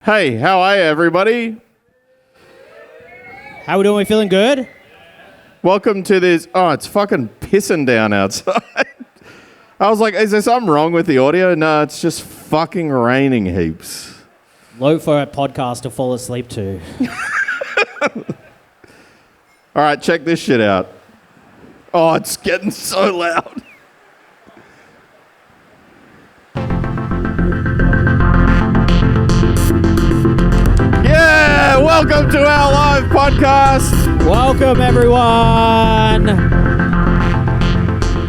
Hey, how are you, everybody? How we doing? We feeling good? Welcome to this. Oh, it's fucking pissing down outside. I was like, is there something wrong with the audio? No, it's just fucking raining heaps. Low for a podcast to fall asleep to. All right, check this shit out. Oh, it's getting so loud. Yeah, welcome to our live podcast. Welcome, everyone.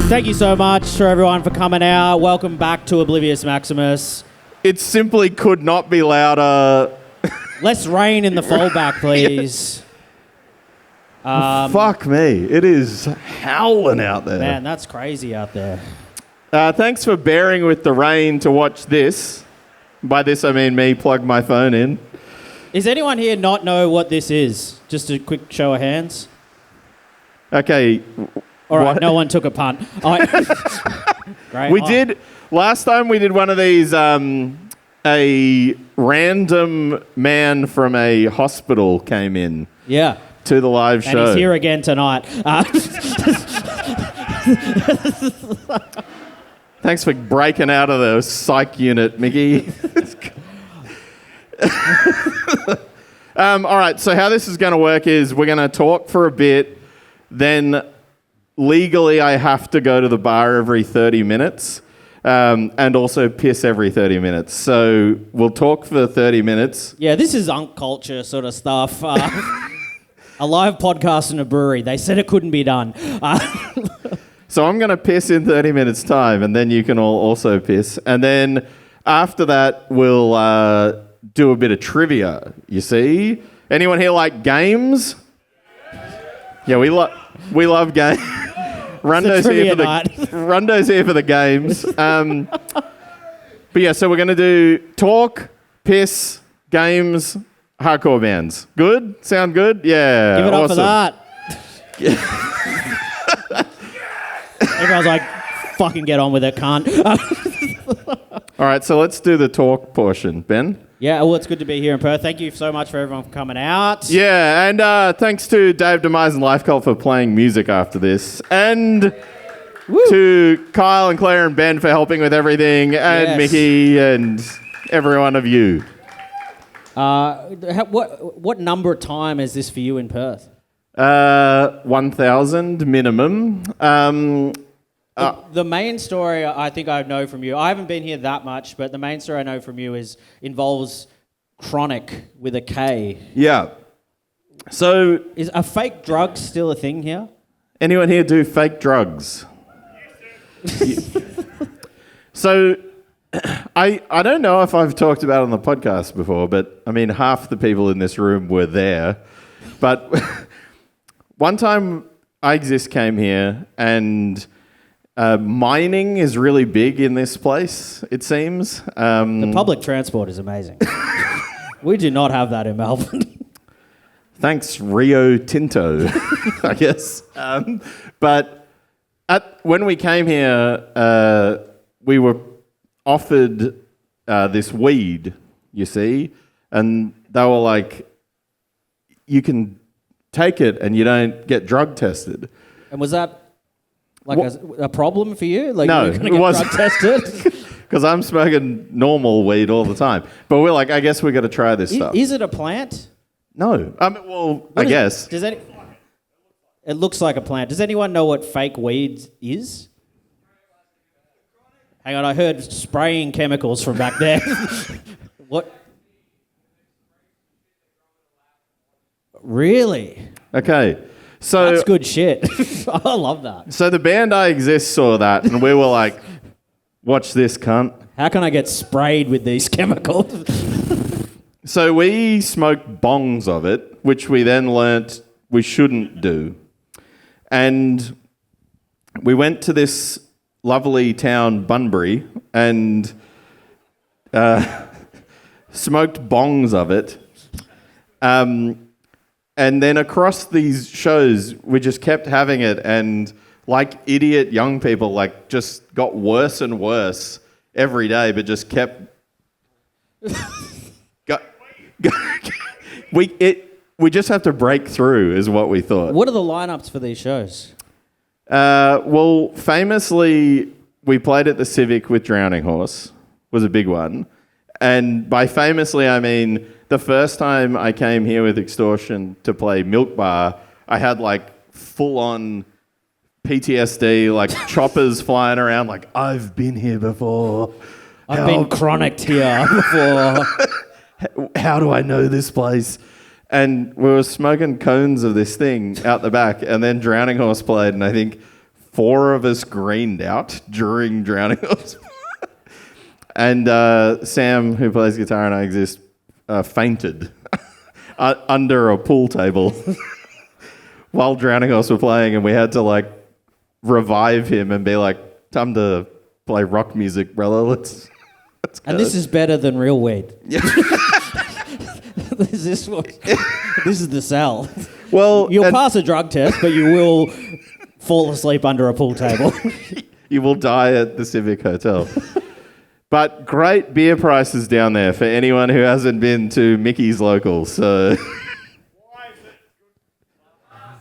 Thank you so much for everyone for coming out. Welcome back to Oblivious Maximus. It simply could not be louder. Less rain in the fallback, please. Fuck me. It is howling out there. Man, that's crazy out there. Thanks for bearing with the rain to watch this. By this, I mean me plug my phone in. Does anyone here not know what this is? Just a quick show of hands. Okay. All right, what? no one took a punt. Great. Last time we did one of these, a random man from a hospital came in. Yeah. To the live show. And he's here again tonight. Thanks for breaking out of the psych unit, Mickey. All right, so how this is going to work is we're going to talk for a bit, then legally I have to go to the bar every 30 minutes and also piss every 30 minutes. So we'll talk for 30 minutes. Yeah, this is unk culture sort of stuff. A live podcast in a brewery. They said it couldn't be done. So I'm going to piss in 30 minutes' time, and then you can all also piss. And then after that, we'll do a bit of trivia, you see? Anyone here like games? Yeah, we love games. Rundo's here for the games. But yeah, so we're going to do talk, piss, games, hardcore bands. Good? Sound good? Yeah. Give it up awesome. for that. Everyone's like, fucking get on with it, cunt. All right, so let's do the talk portion. Ben? Yeah, well, it's good to be here in Perth. Thank you so much for everyone for coming out. Yeah, and thanks to Dave Demise and Life Cult for playing music after this. And to Kyle and Claire and Ben for helping with everything. And Mickey and every one of you. What number of time is this for you in Perth? 1,000 minimum. The main story I think I know from you, I haven't been here that much, but the main story I know from you involves chronic with a K. Yeah. So is a fake drug still a thing here? Anyone here do fake drugs? So I don't know if I've talked about it on the podcast before, but I mean, half the people in this room were there. But one time iExist came here, and mining is really big in this place, it seems. The public transport is amazing. We do not have that in Melbourne. Thanks, Rio Tinto, I guess. But when we came here, we were offered this weed, you see, and they were like, you can take it and you don't get drug tested. And was that like a problem for you? Like, no, you were going to get drug tested? Because I'm smoking normal weed all the time. But we're like, I guess we've got to try this stuff. Is it a plant? No. I guess. It looks like a plant. Does anyone know what fake weed is? Hang on, I heard spraying chemicals from back there. What? Really? Okay. So that's good shit. I love that. So the band iExist saw that, and we were like, watch this, cunt. How can I get sprayed with these chemicals? So we smoked bongs of it, which we then learnt we shouldn't do. And we went to this lovely town, Bunbury, and smoked bongs of it. And then across these shows, we just kept having it, and like idiot young people, like just got worse and worse every day, but just kept We just have to break through, is what we thought. What are the lineups for these shows? Well, famously, we played at the Civic with Drowning Horse, was a big one. And by famously, I mean the first time I came here with Extortion to play Milk Bar, I had like full-on PTSD, like choppers flying around, like, I've been here before. I've been chronicked here before. How do I know this place? And we were smoking cones of this thing out the back, and then Drowning Horse played, and I think 4 of us greened out during Drowning Horse. And Sam, who plays guitar and I exist, fainted under a pool table while Drowning Horse were playing, and we had to like revive him and be like, time to play rock music, brother. Let's go. And this is better than real weed. Yeah. This is the sell. Well, you'll pass a drug test, but you will fall asleep under a pool table. You will die at the Civic Hotel. But great beer prices down there for anyone who hasn't been to Mickey's Local. So,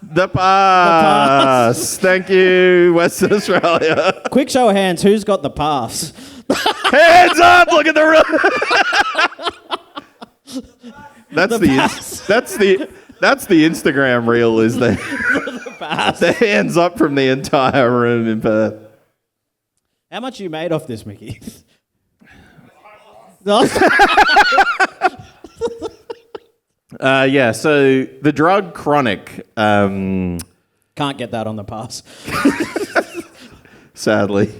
the pass. Thank you, Western Australia. Quick show of hands. Who's got the pass? Hands up! Look at the room. That's the Instagram reel. Is the the hands up from the entire room in Perth. How much you made off this, Mickey? Yeah. So the drug chronic. Can't get that on the pass. Sadly.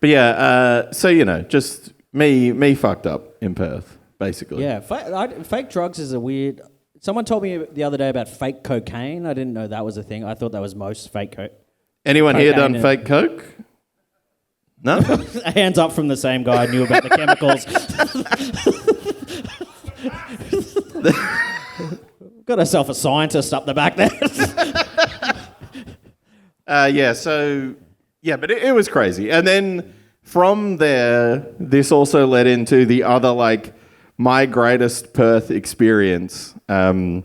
But yeah, so, you know, just me fucked up in Perth, basically. Yeah, fake drugs is a weird... Someone told me the other day about fake cocaine. I didn't know that was a thing. I thought that was most fake coke. Anyone here done fake coke? No? Hands up from the same guy who knew about the chemicals. Got herself a scientist up the back there. Yeah, so... Yeah, but it was crazy. And then from there, this also led into the other, like, my greatest Perth experience that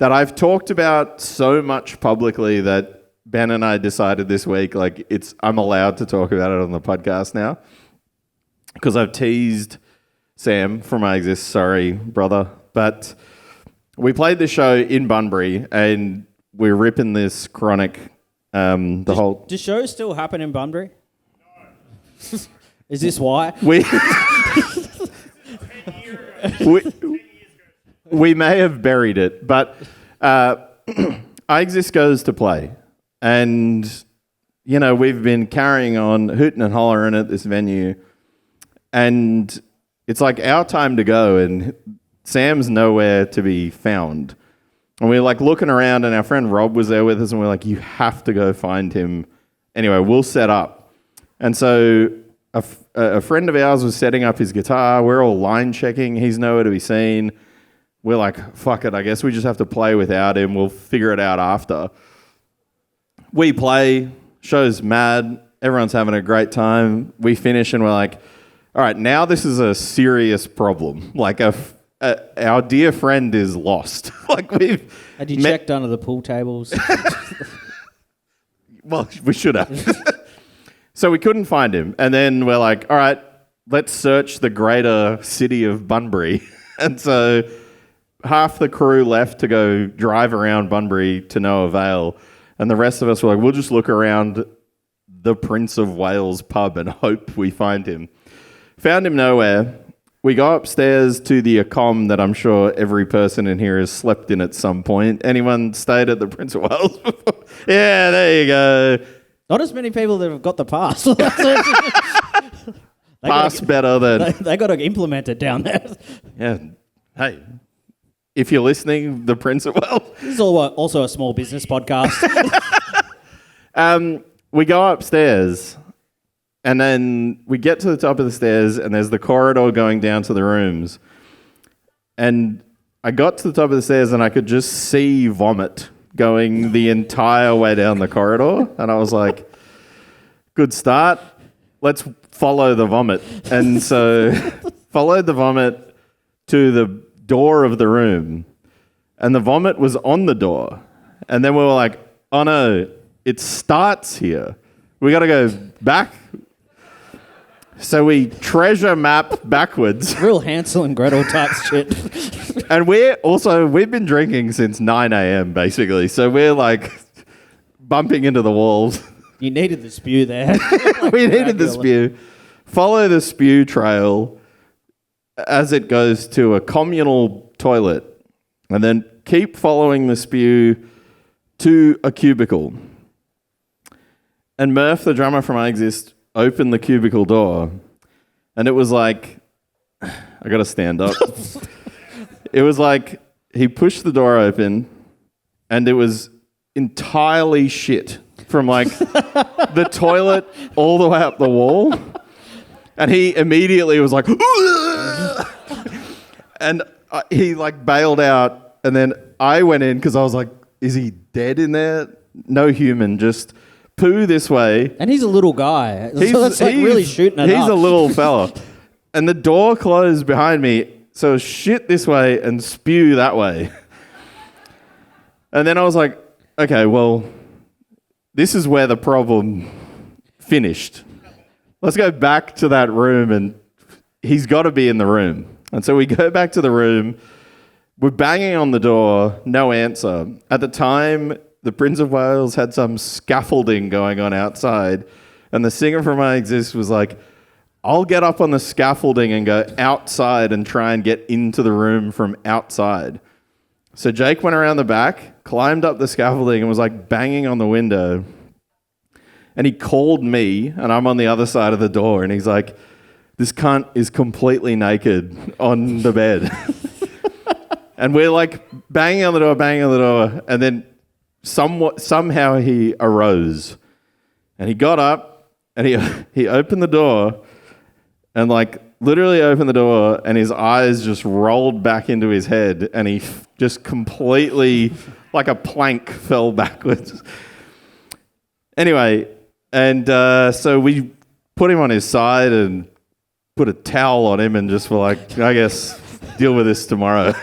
I've talked about so much publicly that Ben and I decided this week, like, I'm allowed to talk about it on the podcast now because I've teased Sam from I Exist. Sorry, brother. But we played the show in Bunbury and we're ripping this chronic... Do shows still happen in Bunbury? No. Is this why? We may have buried it, but I Exist goes to play. And, you know, we've been carrying on, hooting and hollering at this venue. And it's like our time to go, and Sam's nowhere to be found. And we were like looking around, and our friend Rob was there with us, and we're like, you have to go find him. Anyway, we'll set up. And so a friend of ours was setting up his guitar. We're all line checking. He's nowhere to be seen. We're like, fuck it, I guess we just have to play without him. We'll figure it out after. We play, show's mad. Everyone's having a great time. We finish, and we're like, all right, now this is a serious problem. Like our dear friend is lost. Like Had you checked under the pool tables? Well, we should have. So we couldn't find him. And then we're like, all right, let's search the greater city of Bunbury. And so half the crew left to go drive around Bunbury to no avail. And the rest of us were like, we'll just look around the Prince of Wales pub and hope we find him. Found him nowhere. We go upstairs to the Accom that I'm sure every person in here has slept in at some point. Anyone stayed at the Prince of Wales before? Yeah, there you go. Not as many people that have got the pass. Better than... They got to implement it down there. Yeah. Hey, if you're listening, the Prince of Wales. This is also a small business podcast. We go upstairs... And then we get to the top of the stairs, and there's the corridor going down to the rooms. And I got to the top of the stairs, and I could just see vomit going the entire way down the corridor. And I was like, good start. Let's follow the vomit. And so followed the vomit to the door of the room, and the vomit was on the door. And then we were like, oh no, it starts here. We got to go back. So we treasure map backwards. Real Hansel and Gretel type shit. And we've been drinking since 9 a.m. basically. So we're like bumping into the walls. You needed the spew there. We needed the spew. Follow the spew trail as it goes to a communal toilet, and then keep following the spew to a cubicle. And Murph, the drummer from I Exist, opened the cubicle door, and it was like, I got to stand up. It was like he pushed the door open, and it was entirely shit from like the toilet all the way up the wall. And he immediately was like, and he like bailed out. And then I went in because I was like, is he dead in there? No human, just poo this way. And he's a little guy. So that's like really shooting it He's up. a little fella. And the door closed behind me. So shit this way and spew that way. And then I was like, okay, well, this is where the problem finished. Let's go back to that room, and he's got to be in the room. And so we go back to the room. We're banging on the door, no answer. At the time, the Prince of Wales had some scaffolding going on outside, and the singer from I Exist was like, I'll get up on the scaffolding and go outside and try and get into the room from outside. So Jake went around the back, climbed up the scaffolding, and was like banging on the window. And he called me, and I'm on the other side of the door, and he's like, this cunt is completely naked on the bed. And we're like banging on the door, and then somehow he arose. And he got up, and he opened the door, and like literally opened the door, and his eyes just rolled back into his head, and he just completely, like a plank, fell backwards. Anyway, and so we put him on his side and put a towel on him and just were like, I guess, deal with this tomorrow.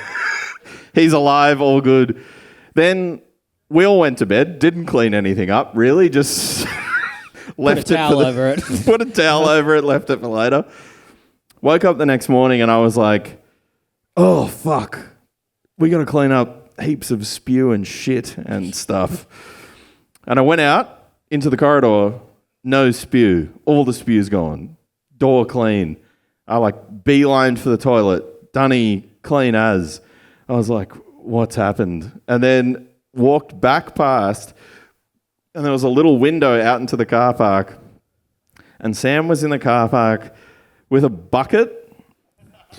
He's alive, all good. Then we all went to bed, didn't clean anything up, really, just left it over it. Put a towel over it, left it for later. Woke up the next morning and I was like, oh, fuck. We got to clean up heaps of spew and shit and stuff. And I went out into the corridor, no spew. All the spew's gone. Door clean. I like beelined for the toilet. Dunny clean as. I was like, what's happened? And then walked back past, and there was a little window out into the car park. And Sam was in the car park with a bucket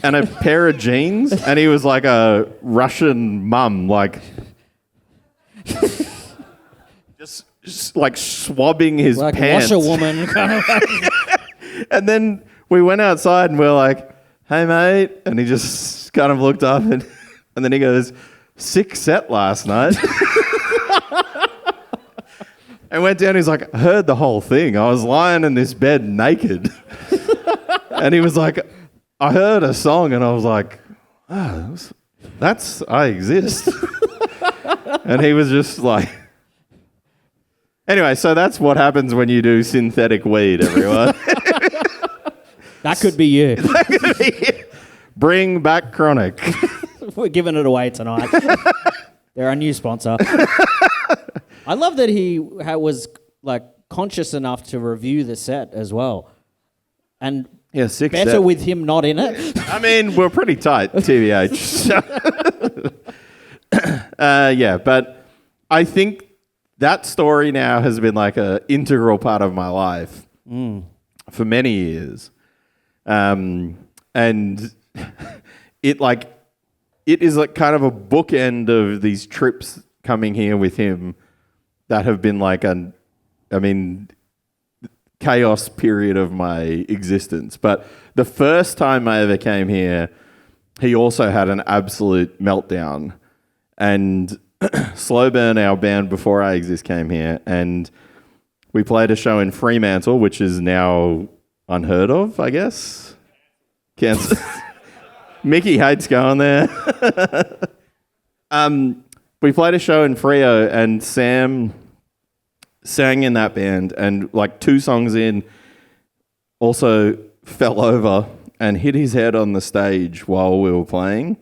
and a pair of jeans, and he was like a Russian mum, like just like swabbing his like pants. washerwoman kind of like. And then we went outside and we're like, hey mate, and he just kind of looked up and then he goes, sick set last night. And went down, he's like, I heard the whole thing. I was lying in this bed naked. And he was like, I heard a song, and I was like, oh, that's I Exist. And he was just like... Anyway, so that's what happens when you do synthetic weed, everyone. That could be you. Bring back Chronic. We're giving it away tonight. They're our new sponsor. I love that he was like conscious enough to review the set as well. And yeah, sick better set. with him not in it. I mean, we're pretty tight, TBH. Yeah, but I think that story now has been like an integral part of my life for many years. And it is like kind of a bookend of these trips coming here with him that have been like chaos period of my existence. But the first time I ever came here, he also had an absolute meltdown. And Slow Burn, our band before I Exist, came here, and we played a show in Fremantle, which is now unheard of, I guess. Cancelled. Mickey hates going there. We played a show in Freo and Sam sang in that band and like 2 songs in also fell over and hit his head on the stage while we were playing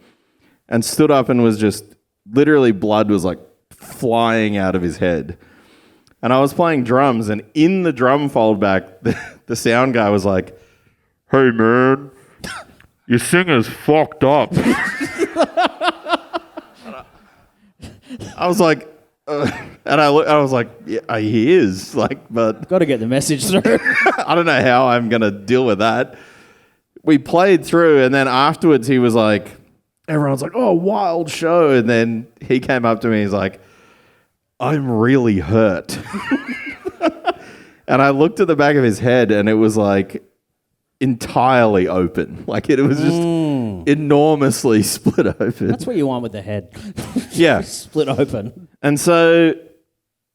and stood up and was just literally blood was like flying out of his head. And I was playing drums and in the drum foldback, the sound guy was like, "Hey man, your singer's fucked up." I was like, and I was like, yeah, he is, like, but Got to get the message through. I don't know how I'm gonna deal with that. We played through, and then afterwards he was like, everyone's like, "Oh, wild show," and then he came up to me, he's like, "I'm really hurt," and I looked at the back of his head, and it was like entirely open, like it was just enormously split open. That's what you want with the head. Yeah. Split open. And so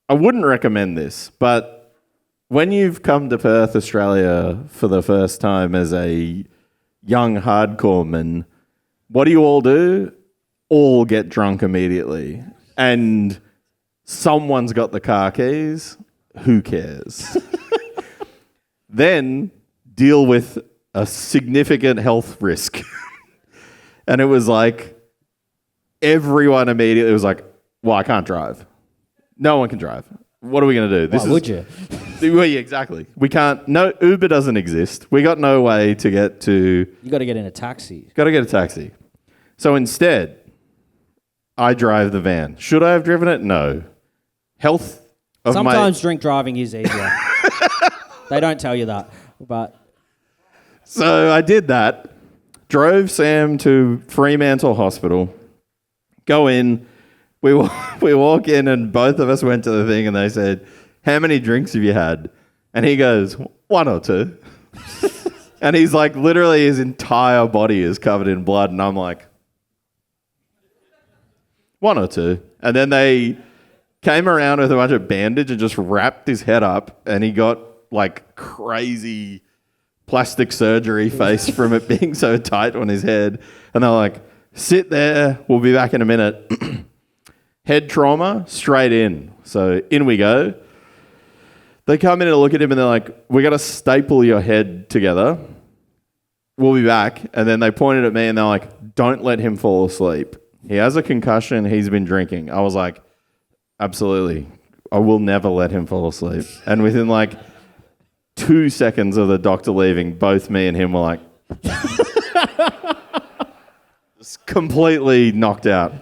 I wouldn't recommend this, but when you've come to Perth, Australia for the first time as a young hardcore man, what do you all do? All get drunk immediately. And someone's got the car keys. Who cares? Then deal with a significant health risk. And it was like, everyone immediately was like, "Well, I can't drive. No one can drive. What are we going to do?" Why would you? Well, yeah, exactly. We can't. No, Uber doesn't exist. We got no way to get to. You got to get in a taxi. Got to get a taxi. So instead, I drive the van. Should I have driven it? No. Health of Sometimes drink driving is easier. They don't tell you that, but So I did that. Drove Sam to Fremantle Hospital. Go in. We walk in and both of us went to the thing and they said, "How many drinks have you had?" And he goes, "1 or 2." And he's like, literally his entire body is covered in blood. And I'm like, 1 or 2. And then they came around with a bunch of bandage and just wrapped his head up. And he got like crazy plastic surgery face from it being so tight on his head. And they're like, "Sit there. We'll be back in a minute." Head trauma, straight in. So in we go. They come in and look at him and they're like, "We got to staple your head together. We'll be back." And then they pointed at me and they're like, "Don't let him fall asleep. He has a concussion. He's been drinking." I was like, "Absolutely. I will never let him fall asleep." And within like 2 seconds of the doctor leaving, both me and him were like, just completely knocked out.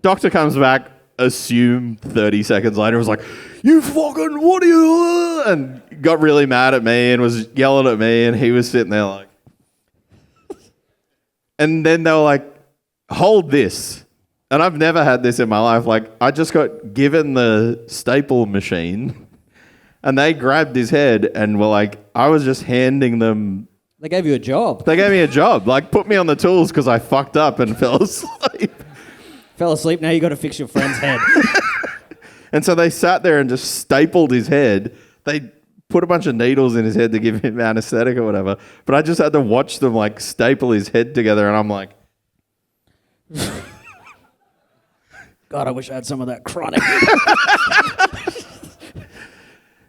Doctor comes back, assume 30 seconds later, was like, "You fucking, what are you?" And got really mad at me and was yelling at me, and he was sitting there like. And then they were like, "Hold this." And I've never had this in my life. Like, I just got given the staple machine, and they grabbed his head and were like, I was just handing them. They gave you a job. They gave me a job, like put me on the tools because I fucked up and fell asleep. Fell asleep, now you got to fix your friend's head. And so they sat there and just stapled his head. They put a bunch of needles in his head to give him anesthetic or whatever. But I just had to watch them like staple his head together, and I'm like, God, I wish I had some of that chronic.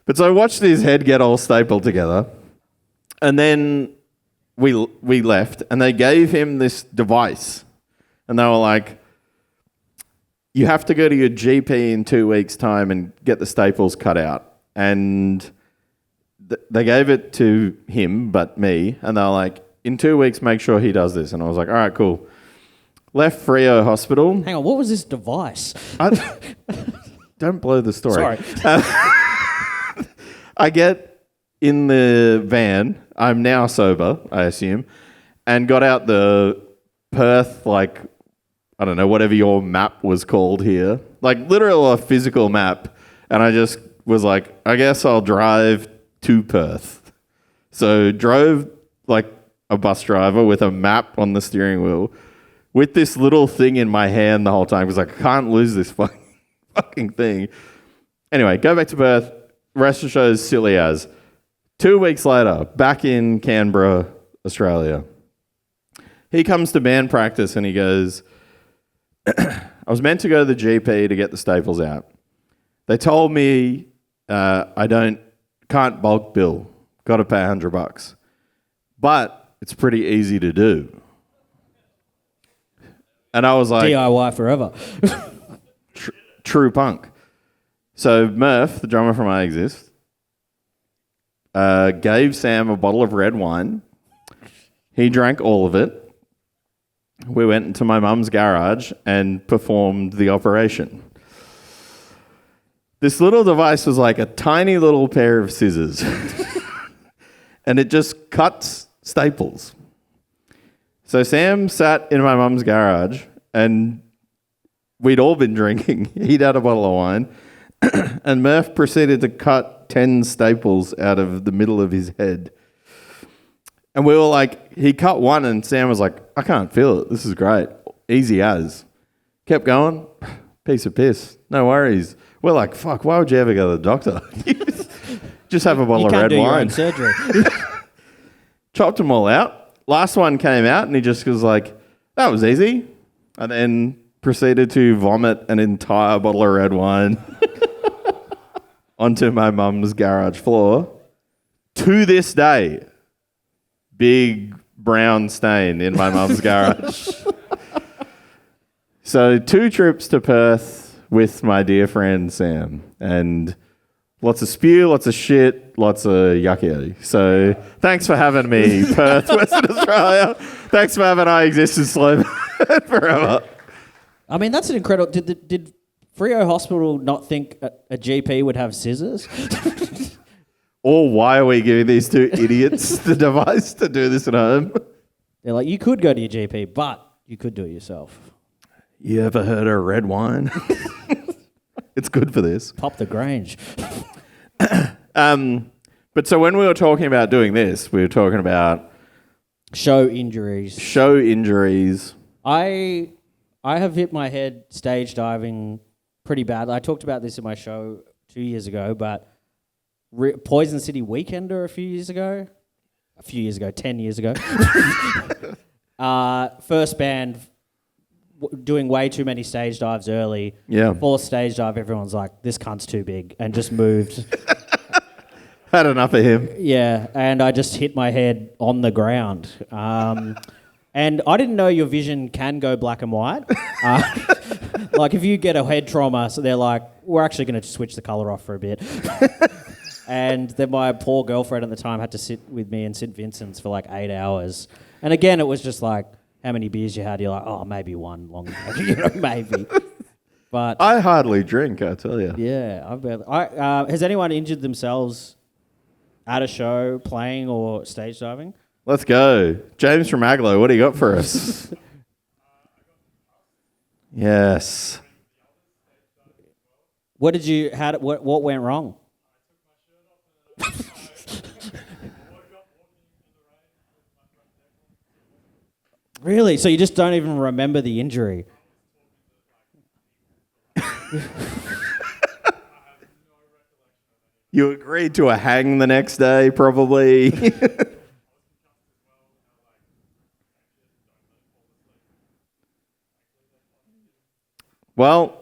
But so I watched his head get all stapled together, and then we left, and they gave him this device, and they were like, "You have to go to your GP in 2 weeks' time and get the staples cut out." And they gave it to him, but me, and they were like, "In 2 weeks, make sure he does this." And I was like, "All right, cool." Left Freo Hospital. Hang on, what was this device? Don't blow the story. Sorry. I get in the van. I'm now sober, I assume, and got out the Perth, like, I don't know, whatever your map was called here. Like, literal a physical map. And I just was like, I guess I'll drive to Perth. So drove like a bus driver with a map on the steering wheel with this little thing in my hand the whole time because I can't lose this fucking thing. Anyway, go back to Perth. Rest of the show is silly as. 2 weeks later, back in Canberra, Australia. he comes to band practice and he goes, I was meant to go to the GP to get the staples out. They told me can't bulk bill. Got to pay $100. But it's pretty easy to do. And I was like... DIY forever. True punk. So Murph, the drummer from I Exist, gave Sam a bottle of red wine. He drank all of it. We went into my mum's garage and performed the operation. This little device was like a tiny little pair of scissors. And it just cuts staples. So Sam sat in my mum's garage and we'd all been drinking. He'd had a bottle of wine. And Murph proceeded to cut 10 staples out of the middle of his head. And we were like, he cut one and Sam was like, I can't feel it. This is great. Easy as. Kept going. Piece of piss. No worries. We're like, fuck, why would you ever go to the doctor? Just have a bottle of red wine. Your own surgery. Chopped them all out. Last one came out and he just was like, that was easy. And then proceeded to vomit an entire bottle of red wine onto my mum's garage floor. To this day, big brown stain in my mum's garage. So 2 trips to Perth with my dear friend Sam. And lots of spew, lots of shit, lots of yucky. So thanks for having me, Perth, Western Australia. Thanks for having I Exist in Slow forever. I mean, that's an incredible... Did Freo Hospital not think a GP would have scissors? Or why are we giving these 2 idiots the device to do this at home? They're like, you could go to your GP, but you could do it yourself. You ever heard of red wine? It's good for this. Pop the Grange. But so when we were talking about doing this, we were talking about... Show injuries. I have hit my head stage diving pretty bad. I talked about this in my show 2 years ago, but Poison City Weekender 10 years ago. First band doing way too many stage dives early. Yeah. 4th stage dive, everyone's like, this cunt's too big, and just moved. Had enough of him. Yeah, and I just hit my head on the ground. And I didn't know your vision can go black and white. Like if you get a head trauma, so they're like, we're actually going to switch the colour off for a bit. And then my poor girlfriend at the time had to sit with me in St. Vincent's for like 8 hours. And again, it was just like, how many beers you had? You're like, oh, maybe one long, maybe. But I hardly drink, I tell you. Yeah, I barely. Has anyone injured themselves at a show, playing or stage diving? Let's go. James from Aglo, what do you got for us? Yes. What went wrong? Really? So you just don't even remember the injury? You agreed to a hang the next day, probably. Well,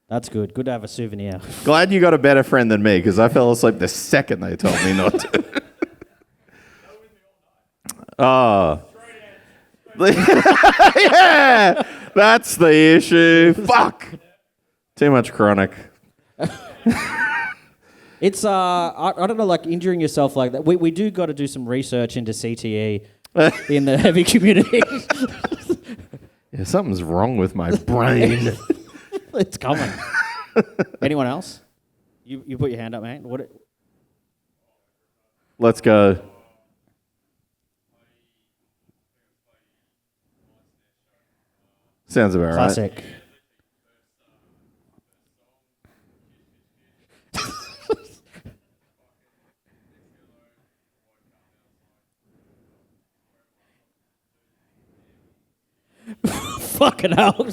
that's good. Good to have a souvenir. Glad you got a better friend than me, because I fell asleep the second they told me not to. Oh. Yeah, that's the issue. Fuck. Too much chronic. It's I don't know, like injuring yourself like that. We do got to do some research into CTE in the heavy community. Yeah, something's wrong with my brain. It's coming. Anyone else? You put your hand up, mate. What? Let's go. Sounds about Classic. right. Fucking hell.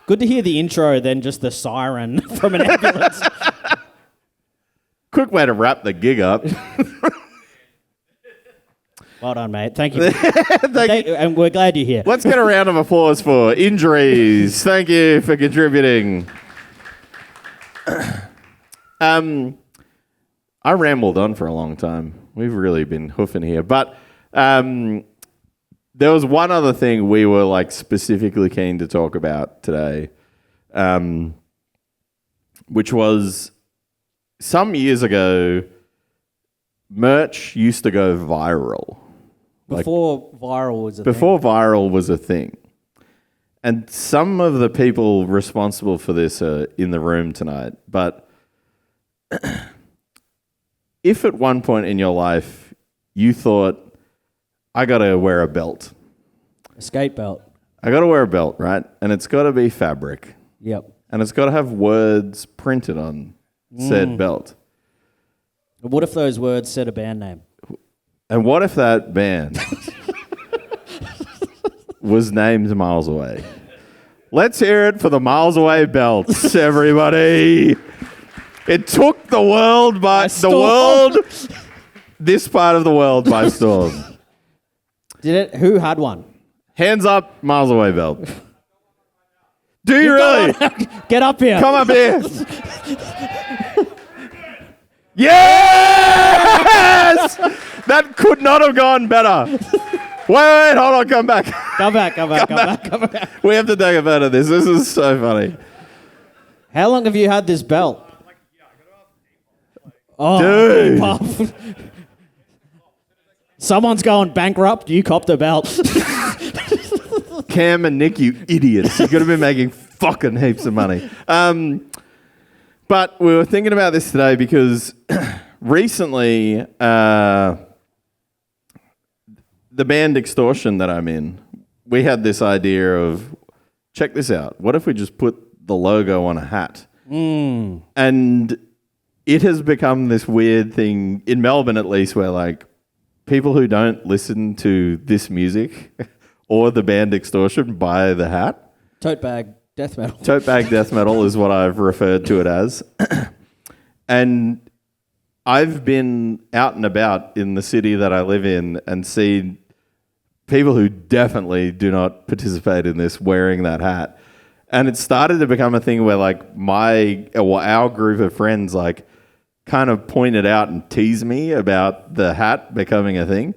Good to hear the intro, then just the siren from an ambulance. Quick way to wrap the gig up. Well done, mate. Thank you. And we're glad you're here. Let's get a round of applause for injuries. Thank you for contributing. I rambled on for a long time. We've really been hoofing here. But there was one other thing we were like specifically keen to talk about today, which was some years ago, merch used to go viral. Before viral was a thing. Before viral was a thing. And some of the people responsible for this are in the room tonight. But if at one point in your life you thought, I got to wear a belt. A skate belt. I got to wear a belt, right? And it's got to be fabric. Yep. And it's got to have words printed on said belt. What if those words said a band name? And what if that band was named Miles Away? Let's hear it for the Miles Away belts, everybody. It took the world by this part of the world by storm. Did it? Who had one? Hands up, Miles Away belt. Do you really? Get up here. Come up here. Yes! That could not have gone better. Wait, hold on, come back. Come back. We have to take a photo of this. This is so funny. How long have you had this belt? Oh, dude. Someone's going bankrupt. You copped a belt. Cam and Nick, you idiots. You could have been making fucking heaps of money. But we were thinking about this today because recently the band Extortion that I'm in, we had this idea of, check this out. What if we just put the logo on a hat? And it has become this weird thing, in Melbourne at least, where like people who don't listen to this music or the band Extortion buy the hat. Tote bag death metal. Tote bag death metal is what I've referred to it as. And I've been out and about in the city that I live in and seen people who definitely do not participate in this wearing that hat. And it started to become a thing where like our group of friends like kind of pointed out and teased me about the hat becoming a thing.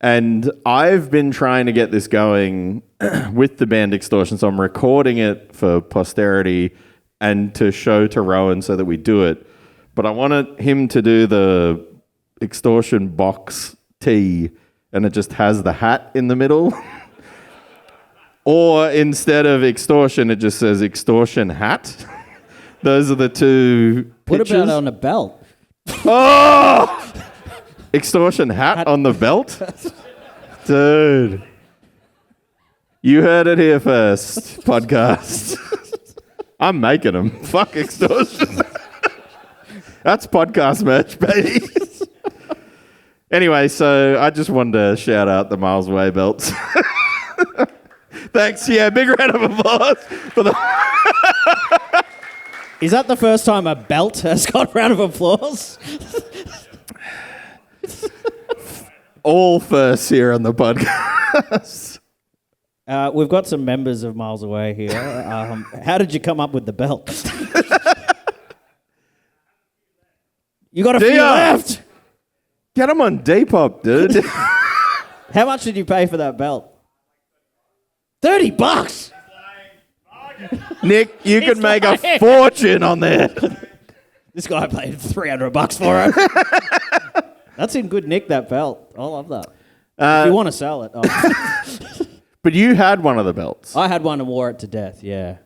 And I've been trying to get this going with the band Extortion. So I'm recording it for posterity and to show to Rowan so that we do it. But I wanted him to do the Extortion box tee and it just has the hat in the middle. Or instead of Extortion, it just says Extortion hat. Those are the two pictures. What about on a belt? Oh! Extortion hat on the belt? Dude. You heard it here first, podcast. I'm making them. Fuck Extortion. That's podcast merch, baby. Anyway, so I just wanted to shout out the Miles Away belts. Thanks. Yeah, big round of applause for the... Is that the first time a belt has got a round of applause? All firsts here on the podcast. We've got some members of Miles Away here. How did you come up with the belt? You got a few left. Get them on Depop, dude. How much did you pay for that belt? $30. Nick, you could make a fortune on there. This guy paid $300 for it. That's in good nick, that belt. I love that. If you want to sell it. But you had one of the belts. I had one and wore it to death, yeah.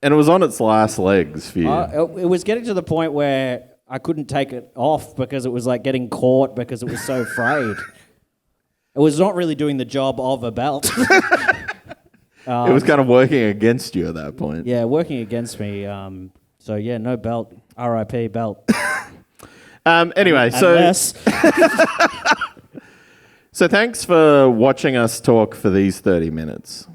And it was on its last legs for you. It was getting to the point where I couldn't take it off because it was like getting caught because it was so frayed. It was not really doing the job of a belt. It was kind of working against you at that point. Yeah, working against me. So yeah, no belt. R.I.P. belt. Anyway, so thanks for watching us talk for these 30 minutes.